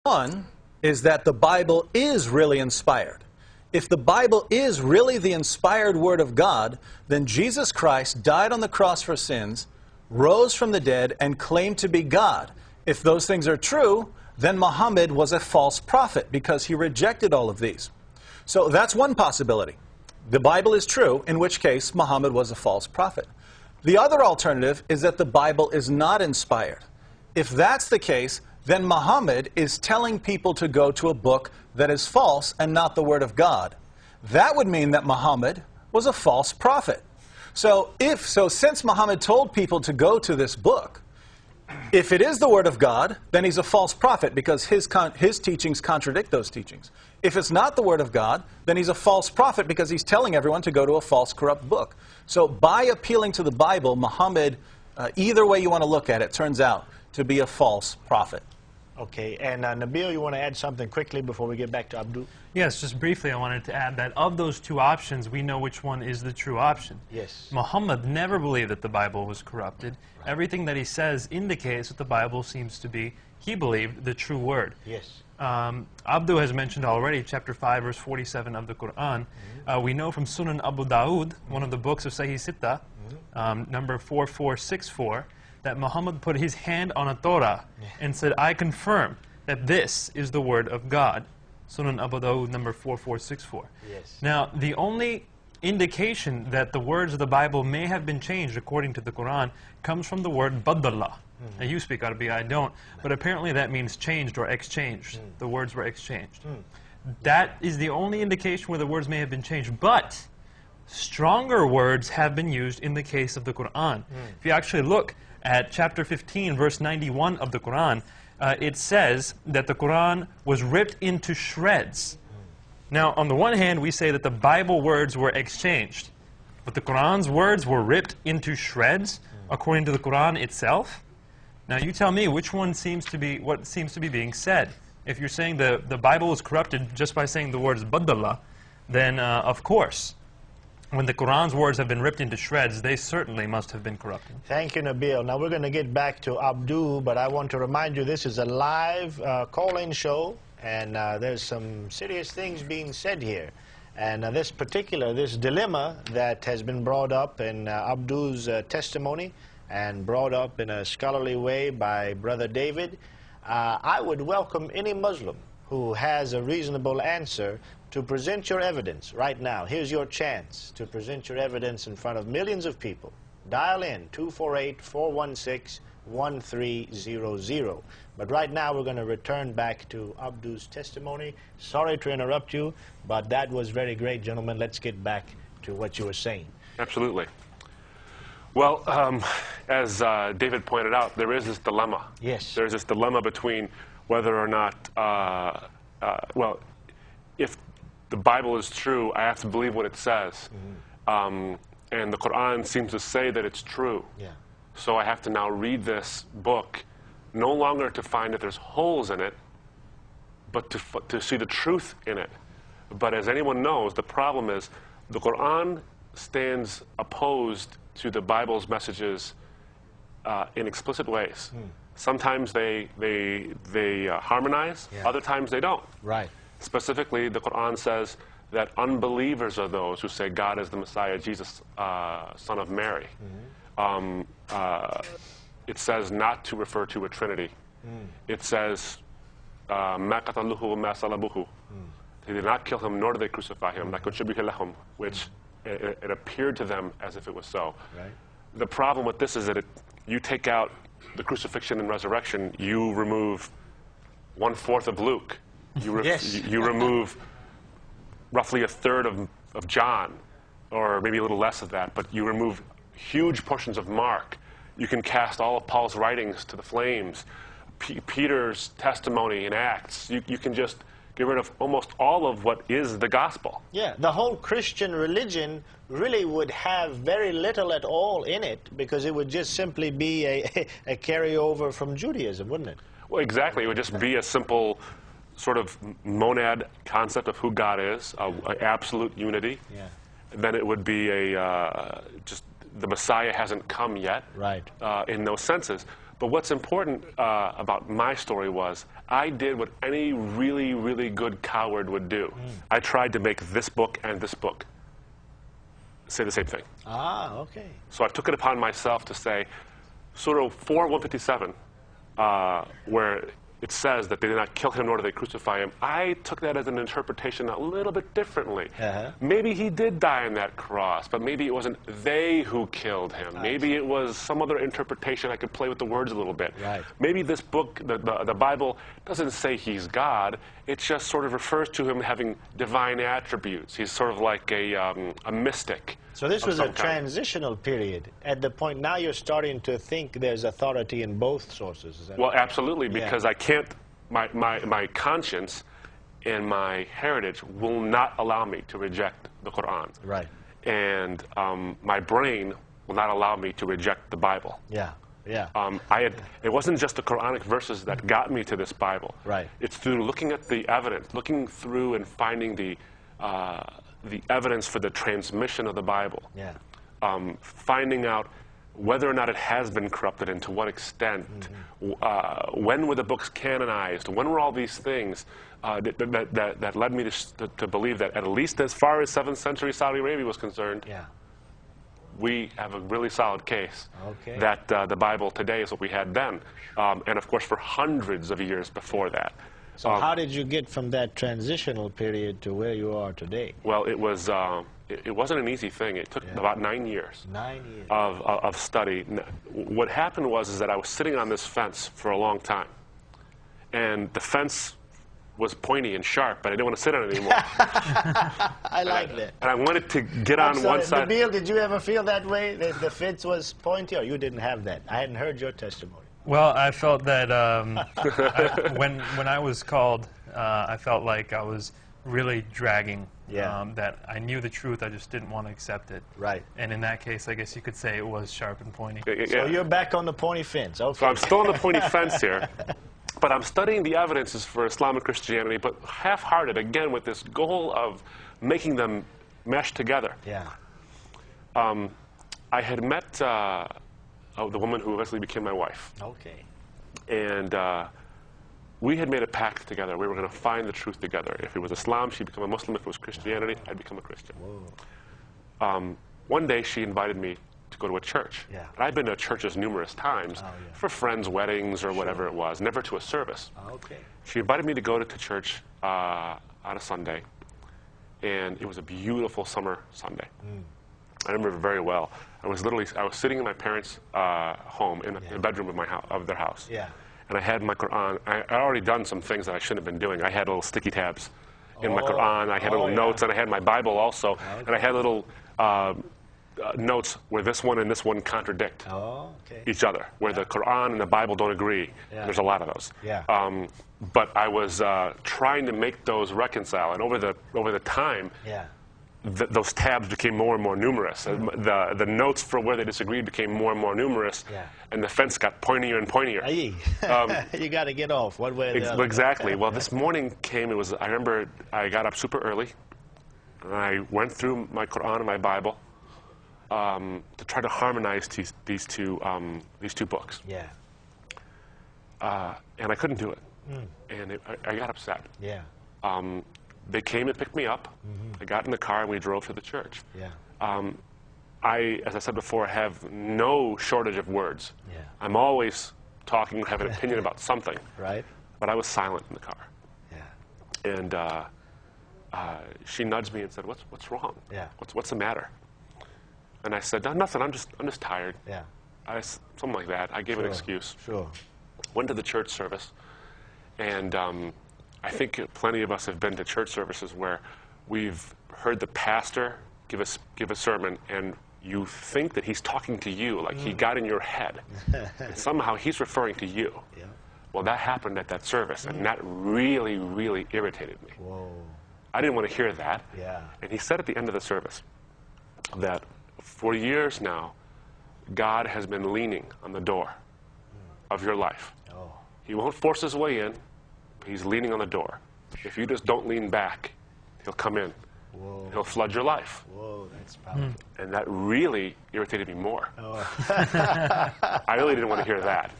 One is that the Bible is really inspired. If the Bible is really the inspired Word of God, then Jesus Christ died on the cross for sins, rose from the dead, and claimed to be God. If those things are true, then Muhammad was a false prophet because he rejected all of these. So that's one possibility. The Bible is true, in which case Muhammad was a false prophet. The other alternative is that the Bible is not inspired. If that's the case, then Muhammad is telling people to go to a book that is false and not the Word of God. That would mean that Muhammad was a false prophet. So since Muhammad told people to go to this book, if it is the Word of God, then he's a false prophet because his teachings contradict those teachings. If it's not the Word of God, then he's a false prophet because he's telling everyone to go to a false, corrupt book. So by appealing to the Bible, Muhammad, either way you want to look at it, turns out to be a false prophet. Okay, and Nabil, you want to add something quickly before we get back to Abdul? Yes, just briefly I wanted to add that of those two options, we know which one is the true option. Yes. Muhammad never believed that the Bible was corrupted. Right. Everything that he says indicates that the Bible seems to be, he believed, the true word. Yes. Abdul has mentioned already, chapter 5, verse 47 of the Quran. We know from Sunan Abu Dawood, one of the books of Sahih Sitta, number 4464, that Muhammad put his hand on a Torah and said, I confirm that this is the word of God. Sunan Abu Dawood, number 4464. Yes. Now, the only indication that the words of the Bible may have been changed according to the Quran comes from the word badallah. Now, you speak Arabic, I don't, but apparently that means changed or exchanged. The words were exchanged. That is the only indication where the words may have been changed, but stronger words have been used in the case of the Quran. If you actually look at chapter 15, verse 91 of the Quran, it says that the Quran was ripped into shreds. Now, on the one hand, we say that the Bible words were exchanged, but the Quran's words were ripped into shreds, according to the Quran itself. Now, you tell me which one seems to be what seems to be being said. If you're saying the Bible was corrupted just by saying the words badallah, then of course, when the Quran's words have been ripped into shreds, they certainly must have been corrupted. Thank you, Nabil. Now we're going to get back to Abdul, but I want to remind you this is a live call-in show, and there's some serious things being said here. And this dilemma that has been brought up in Abdul's testimony and brought up in a scholarly way by Brother David, I would welcome any Muslim who has a reasonable answer to present your evidence right now. Here's your chance to present your evidence in front of millions of people. Dial in 248-416-1300. But right now we're going to return back to Abdul's testimony. Sorry to interrupt you, but that was very great, gentlemen. Let's get back to what you were saying. Absolutely. Well, as David pointed out, there is this dilemma. Yes. There's this dilemma between whether or not, well, if the Bible is true, I have to believe what it says. And the Quran seems to say that it's true. Yeah. So I have to now read this book, no longer to find that there's holes in it, but to see the truth in it. But as anyone knows, the problem is the Quran stands opposed to the Bible's messages in explicit ways. Sometimes they harmonize, other times they don't. Right. Specifically, the Quran says that unbelievers are those who say God is the Messiah, Jesus, son of Mary. It says not to refer to a Trinity. It says, مَا قَتَلُوهُ وَمَا صَلَبُوهُ. They did not kill him, nor did they crucify him, which it appeared to them as if it was so. Right. The problem with this is that you take out the crucifixion and resurrection, you remove 1/4 of Luke. You remove roughly 1/3 of John, or maybe a little less of that, but you remove huge portions of Mark. You can cast all of Paul's writings to the flames. Peter's testimony in Acts. You can just get rid of almost all of what is the gospel. Yeah, the whole Christian religion really would have very little at all in it, because it would just simply be a carryover from Judaism, wouldn't it? Well, exactly. It would just be a simple sort of monad concept of who God is, absolute unity. Yeah. Then it would be just the Messiah hasn't come yet. Right. In those senses. But what's important about my story was I did what any really, really good coward would do. I tried to make this book and this book say the same thing. Ah, okay. So I took it upon myself to say, Surah 4:157, where it says that they did not kill him nor did they crucify him. I took that as an interpretation a little bit differently. Maybe he did die on that cross, but maybe it wasn't they who killed him. Maybe it was some other interpretation. I could play with the words a little bit. Right. Maybe this book, the Bible, doesn't say he's God. It just sort of refers to him having divine attributes. He's sort of like a mystic. So this of was a some kind. transitional period. At the point now you're starting to think there's authority in both sources. Is that Well, right? absolutely, because I can't, my conscience and my heritage will not allow me to reject the Quran. Right. And my brain will not allow me to reject the Bible. Yeah. Yeah. It wasn't just the Quranic verses that got me to this Bible. Right. It's through looking at the evidence, looking through and finding the evidence for the transmission of the Bible. Yeah. Finding out whether or not it has been corrupted and to what extent. When were the books canonized? When were all these things that led me to believe that at least as far as 7th century Saudi Arabia was concerned, Yeah. we have a really solid case Okay. that the Bible today is what we had then. And of course for hundreds of years before that. So how did you get from that transitional period to where you are today? Well, it was it wasn't an easy thing. It took about 9 years 9 years. of study. What happened was that I was sitting on this fence for a long time, and the fence was pointy and sharp, but I didn't want to sit on it anymore. I like that. And I wanted to get on one side. Nabil, did you ever feel that way? That the fence was pointy, or you didn't have that? I hadn't heard your testimony. Well, I felt that when I was called, I felt like I was really dragging. Yeah. That I knew the truth, I just didn't want to accept it. Right. And in that case, I guess you could say it was sharp and pointy. So you're back on the pointy fence. Okay. So I'm still on the pointy fence here, but I'm studying the evidences for Islam and Christianity, but half-hearted, again, with this goal of making them mesh together. Yeah. I had met the woman who eventually became my wife, Okay. and we had made a pact together. We were going to find the truth together. If it was Islam, she'd become a Muslim. If it was Christianity, I'd become a Christian. One day, she invited me to go to a church. Yeah. And I'd been to churches numerous times for friends' weddings or whatever it was, never to a service. Okay. She invited me to go to church on a Sunday, and it was a beautiful summer Sunday. I remember it very well. I was sitting in my parents' home in the bedroom of their house. Yeah. And I had my Quran. I'd already done some things that I shouldn't have been doing. I had little sticky tabs in my Quran. I had little notes, and I had my Bible also. And I had little notes where this one and this one contradict each other, where the Quran and the Bible don't agree. Yeah. There's a lot of those. Yeah. But I was trying to make those reconcile, and over the time, those tabs became more and more numerous. The notes for where they disagreed became more and more numerous, and the fence got pointier and pointier. You got to get off one way or the other. Exactly. Well, this morning came. I remember I got up super early, and I went through my Quran and my Bible to try to harmonize these two books. Yeah. And I couldn't do it, and I got upset. Yeah. They came and picked me up. I got in the car and we drove to the church. Yeah. As I said before, have no shortage of words. Yeah. I'm always talking, have an opinion about something. Right. But I was silent in the car. Yeah. And she nudged me and said, "What's wrong? Yeah. What's the matter?" And I said, "No, nothing. I'm just tired." Yeah. Something like that. I gave an excuse. Sure. Went to the church service, and I think plenty of us have been to church services where we've heard the pastor give a sermon, and you think that he's talking to you, like he got in your head, and somehow he's referring to you. Yeah. Well, that happened at that service, and that really, really irritated me. Whoa. I didn't want to hear that. Yeah. And he said at the end of the service that for years now, God has been leaning on the door of your life. Oh. He won't force his way in. He's leaning on the door. If you just don't lean back, he'll come in. Whoa. He'll flood your life. Whoa, that's powerful. And that really irritated me more. Oh. I really didn't want to hear that.